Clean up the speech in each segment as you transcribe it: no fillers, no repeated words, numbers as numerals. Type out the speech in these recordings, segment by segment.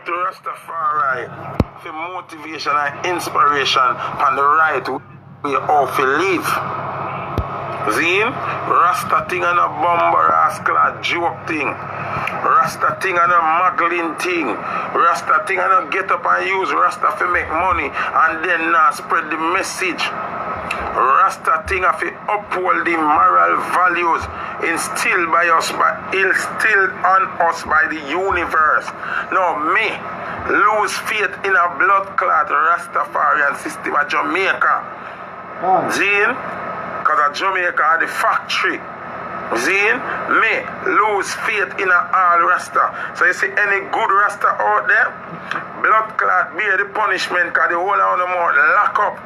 to Rastafari for motivation and inspiration on the right way how to live. Zine, Rasta thing and a bomber rascal joke thing. Rasta thing and a muggling thing. Rasta thing and a get up and use Rasta to make money and then spread the message. Rasta thing of to uphold the moral values instilled on us by the universe. Now me lose faith in a blood clot Rastafarian system of Jamaica. Zine, because of Jamaica are the factory. Zine, me lose faith in a all Rasta. So you see any good Rasta out there, blood clot bear the punishment because the whole of them out lock up.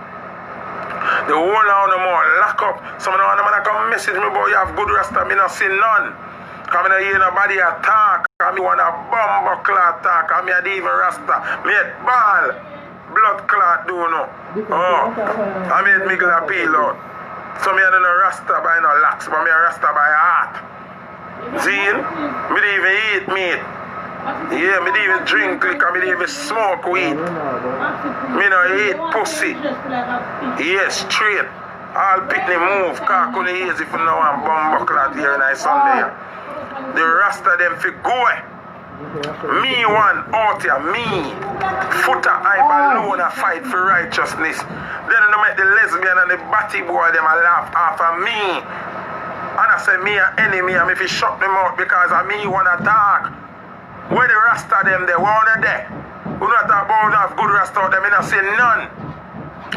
The whole of them out lock up. Some of them come message me about you have good Rasta, me not see none. Because I don't hear nobody attack. Because I want a bomber clot attack. I don't even Rasta. Me at ball. Blood clot do no. Oh, I made me glad peel out. So me don't know Rasta by no lax, but me a Rasta by heart. Zine, me don't even eat meat. Yeah, me don't even drink liquor, me don't even smoke weed. Me don't eat pussy. Yes, straight. All pitney move, car couldn't easy if you know I'm bomb clot here in Sunday. The Rasta them fi go. Me one out here, me. Footer I balloon a fight for righteousness. Then they make the lesbian and the batty boy them a laugh after me. And I say me an enemy and if you shut them out because of me wanna talk. Where the Rasta them there, where are they there? We not talk about enough good Rasta out them, I not say none.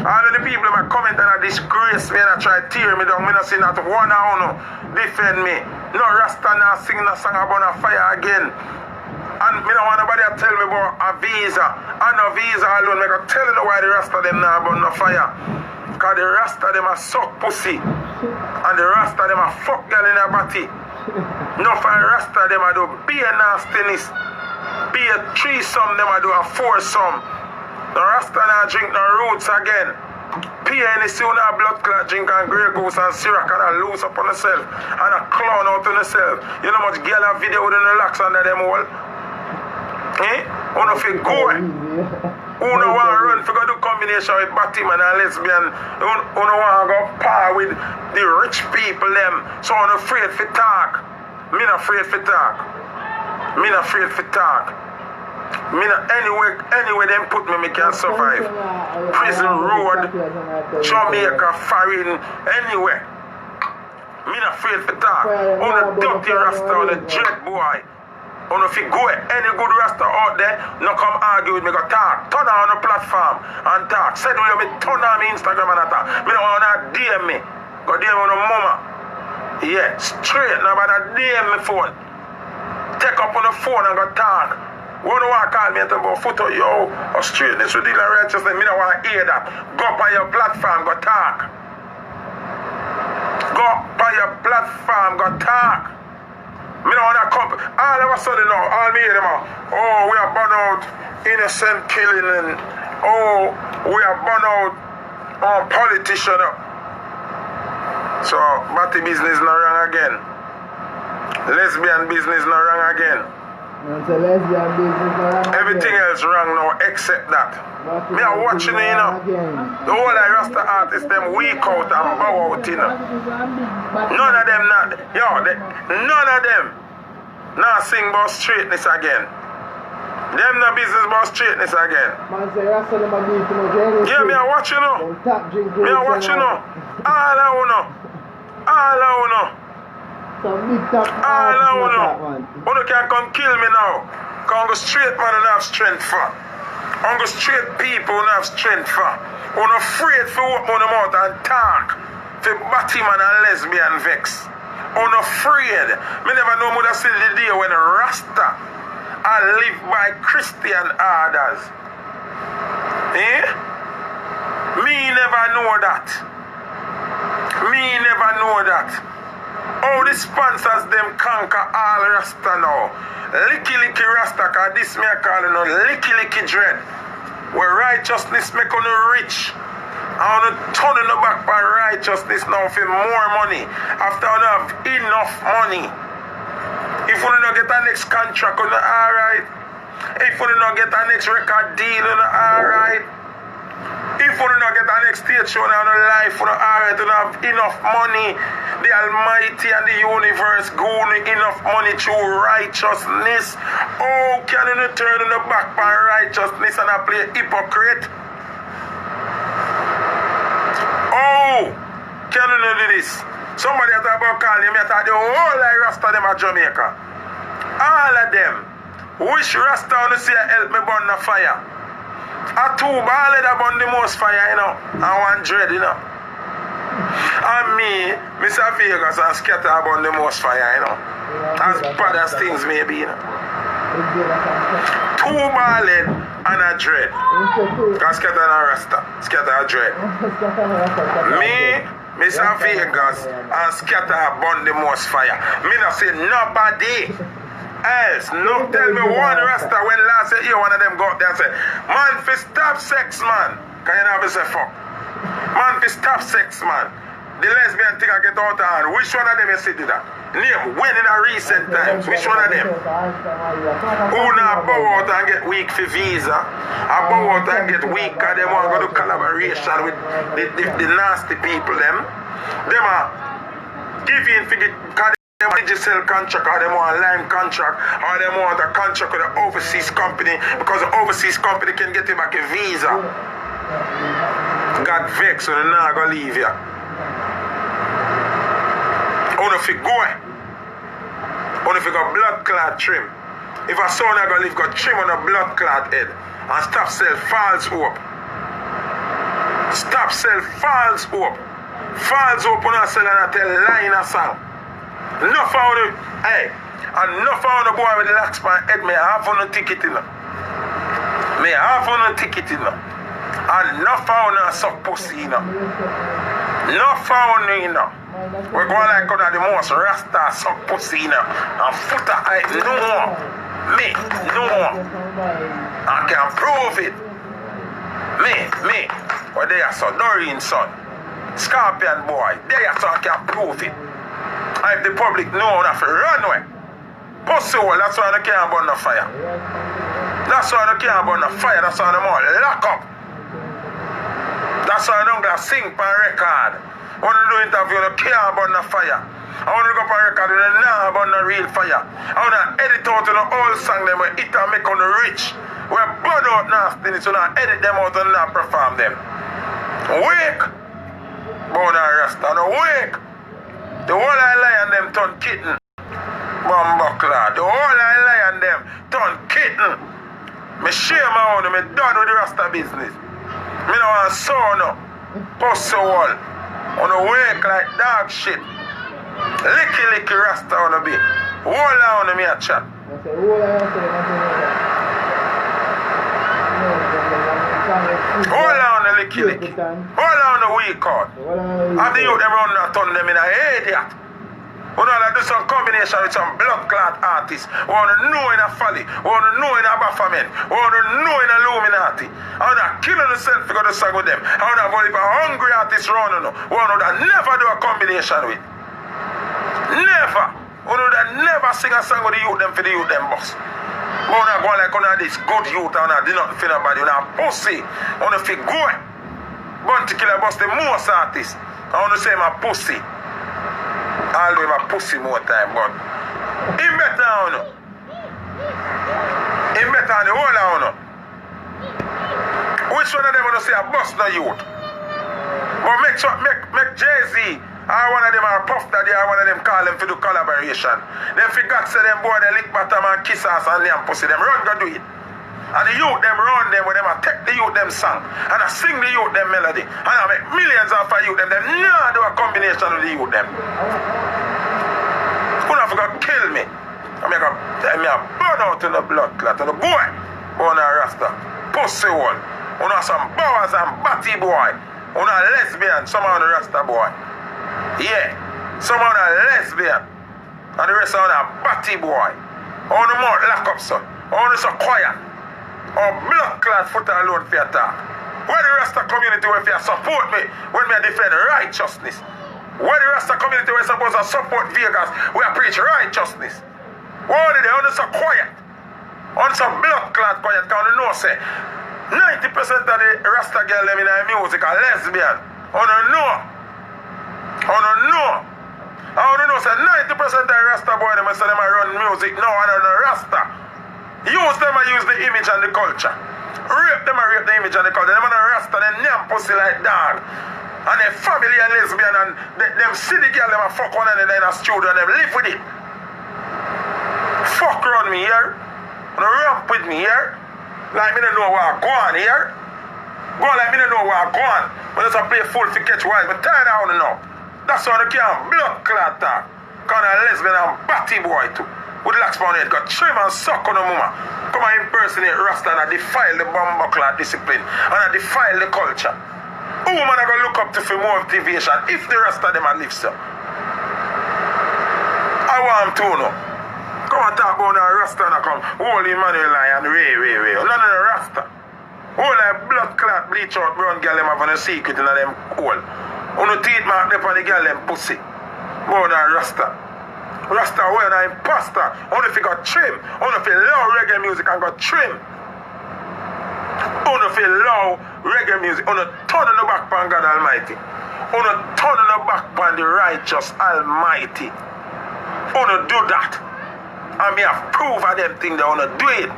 All of the people that comment and disgrace me and I try to tear me down, I not see not one of defend me. No Rasta now sing a song about a fire again. And me don't want nobody to tell me about a visa. And a visa alone, I can tell you why the Rasta them now about no fire. Because the Rasta them a suck pussy. And the Rasta them a fuck girl in their body. No for the Rasta them a do be a nastiness. Be a threesome them a do a foursome. The Rasta now drink no roots again. Pia any sooner blood clot drink and Grey Goose and syrup and a loose up on herself. And a clown out on herself. You know much girl have video with the relax under them all. Eh? Uno fi go. Uno want to run for go do combination with Batman and lesbian. Uno want to go par with the rich people them. So I'm afraid for talk. Me not afraid for talk. Me not afraid for talk. Me not anywhere them put me can survive. Prison road, Jamaica, foreign, anywhere. Me not afraid for talk. Uno dirty Rasta on a jet boy. On if you go any good Rasta out there, no come argue with me, go talk. Turn on the platform and talk. Said we me turn on me Instagram and attack. Me don't want to DM me. Go DM on the mama. Yeah, straight, nobody DM me phone. Take up on the phone and go talk. We don't want to call me and talk about photo, yo, or straightness with dealing righteousness. Me don't want to hear that. Go up on your platform, go talk. Go up on your platform, go talk. Me don't want to come. All of a sudden now, all me hear them out. Oh, we are burn out innocent killing and oh, we are burn out politician. So, batty business not wrong again. Lesbian business not wrong again. So lesbian business not wrong everything again. else wrong now except that. Me are watching it, you know. The whole of Rasta artists, them weak out and bow out, you know. None of them not, none of them now sing about straightness again. Them no business about straightness again. Man say Rasta them a do it too much. Yeah, me are watching you. Me are watching you. All I know. All I know. Some big top All I know. man. You can come kill me now. Come go straight man and have strength for. On go straight people and have strength for. On afraid for open them out and talk. For Batman and lesbian vex. On afraid. Me never know what I see the day when Rasta I live by Christian orders. Eh? Me never know that. Me never know that. Oh, the sponsors them conquer all Rasta now. Licky Rasta, cause this me I call it no licky dread. Where righteousness make on rich. I want to turn in the back by righteousness now for more money. After I have enough money. If we don't get the next contract, alright. If you don't get a next record deal, you know, alright. If you don't get a next stage show in life, you know, alright, you don't have enough money. The Almighty and the universe going enough money through righteousness. Oh, can you not turn on the back by righteousness and I play hypocrite? Oh, can you not do this? Somebody has about calling me, I thought the whole Rasta them at Jamaica. All of them. Which Rasta want to see help me burn the fire? A two ball that burn the most fire, you know. And one dread, you know. And me, Mr. Vegas and Scatter burn the most fire, you know. As bad as things may be, you know. Two ball and a dread. Because Scatter and Rasta. Scatter a dread. Me, Mr. Vegas and Scatter burn the most fire. Me not say nobody else. No tell me one Rasta when last year one of them go up there and say, man, fi stop sex, man. Can you never say fuck? Man, fi stop sex, man. The lesbian thing I get out of hand. Which one of them you see do that? Name when in a recent times. Which one of them? Who now bow out and get weak for visa? I bow out and get weak because they want to go to collaboration with the nasty people them. Them are giving for the digital contract or they want a line contract or they want a contract with an overseas company because the overseas company can get you back a visa. Got vexed so they're not going to leave you. Only if you go, only if you got blood clot trim. If a son not going to leave, got trim on a blood clot head and stop sell false hope. Stop sell false hope. False hope when I sell and I tell lie in a song. Enough of the, hey, enough of the boy with the locks my head, may I have on the ticket in. May I have on the ticket in. Enough of the suck pussy in. Enough of the, you know. We're going like one of the most Rasta suck pussy in. And foot I no more. Me, no more. I can prove it. Me. Well, they are so Doreen son. Scorpion boy. They are so I can prove it. If the public know enough to run away. Pussy hole, that's why they can't burn the fire. That's why they can't burn the fire. That's why they all lock up. That's why they don't go sing per record. When they do interview, they can't burn the fire. I want to go per record, they not burn the real fire. I want to edit out the old song them where it and make on the rich. Where burn out nasty, so now edit them out and not perform them. Wake! Burn and Rasta, no wake! The whole I lie on them turn kitten. Bumbuckler. The whole I lie on them turn kitten. Me shame my own. Me done with the Rasta business. Me no want sound no. Pussy wall. On the wake like dog shit. Licky Rasta on the bit. Whole I on me a chat. Hold on the licky. Hold on the weak out. I think you them run and turn them in a idiot. We know that do some combination with some blood clot artists. We want to know in a folly. We want to know in a Baphomet. We want to know in a Illuminati. I want to kill themselves to go to song with them. I want to have a hungry artist run. We want to never do a combination with. Never. We know that never sing a song with the youth them for the youth them boss. We want to go like one of this good youth and do nothing for nobody. We want to pussy. We want to feel good. Bounty Killer boss the most artists. I want to say my pussy. Always my pussy more time, but he better on. He better on the whole on. Which one of them want to say a bust no youth? But make Jay-Z or one of them are Puff Daddy or one of them call them for do collaboration. Them forgot say them boy they lick bottom and kiss ass and them pussy them run go do it. And the youth them run them when them a take the youth them song and I sing the youth them melody and I make millions of youth them nah do a combination with the youth them. Who not forgot kill me? I make a burn out in the blood clot and the boy on a Rasta pussy one. On some bowers and batty boy. On a lesbian, some on the Rasta boy. Yeah, some on a lesbian and the rest on a batty boy. On the mouth lock up so. On the so quiet. Or blood clot foot alone for your talk. Where the rest of the community where you support me when I defend righteousness? Where the rest of the community where supposed to support Vegas where I preach righteousness? Why are they only so quiet? On some blood clot quiet, because you know say 90% of the Rasta girl them in the music are lesbian. On a know. On a know. I don't know, say 90% of the Rasta boy them say them a run music now and on a Rasta. Use them and use the image and the culture. Rape them and rape the image and the culture. Them on a Rasta, them name pussy like dog. And their family are lesbian and them see the girl them a fuck one another in a studio and them live with it. Fuck run me here. And ramp with me here. Like me don't know where I go on here. Go on like me don't know where I go on. But just a play full to catch wild. But tired out now. That's how they can't blood clot talk. Because a lesbian and batty boy too. With lax on head. Got trim and suck on the mama. Come and impersonate Rasta and defile the bomber clot discipline. And defile the culture. Who man are going to look up to for more motivation if the Rasta them a live so? I want to know. Come and talk about the Rasta and come. Holy Emmanuel and Ray. None of the Rasta. All like blood clot bleach out brown girl them have on a secret in them hole. On the teeth mark them on the girl them pussy. More than Rasta. Rasta wear an imposter. Only if you got trim. Only if you love reggae music and got trim. Only if you love reggae music. Only turn on the back pan God Almighty. Only turn on the back pan the righteous Almighty. Only do that. And me have proof of them things that wanna do it.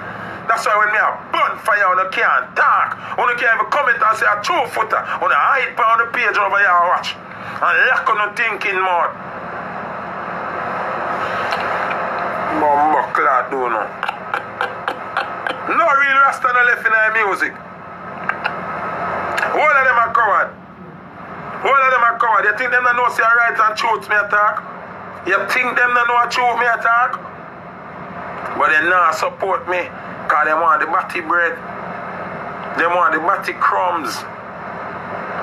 That's why when me have bonfire, you can't talk. You can't even comment and say a 2-footer. You hide on the page over here and watch. And lack on the thinking mode. Bumbo clot do no. No real Rasta no left in their music. All of them are covered. All of them are covered. You think them don't know say right and truth me attack? You think them don't know truth me attack? But they not support me. Because they want the batty bread. They want the batty crumbs.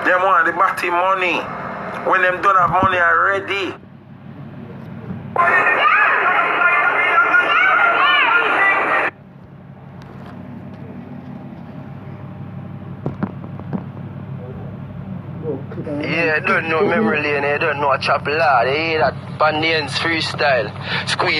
They want the batty money. When them don't have money already. Yeah, I don't know memory lane, I don't know a chop lad, I hear that Bandians freestyle. Squeeze.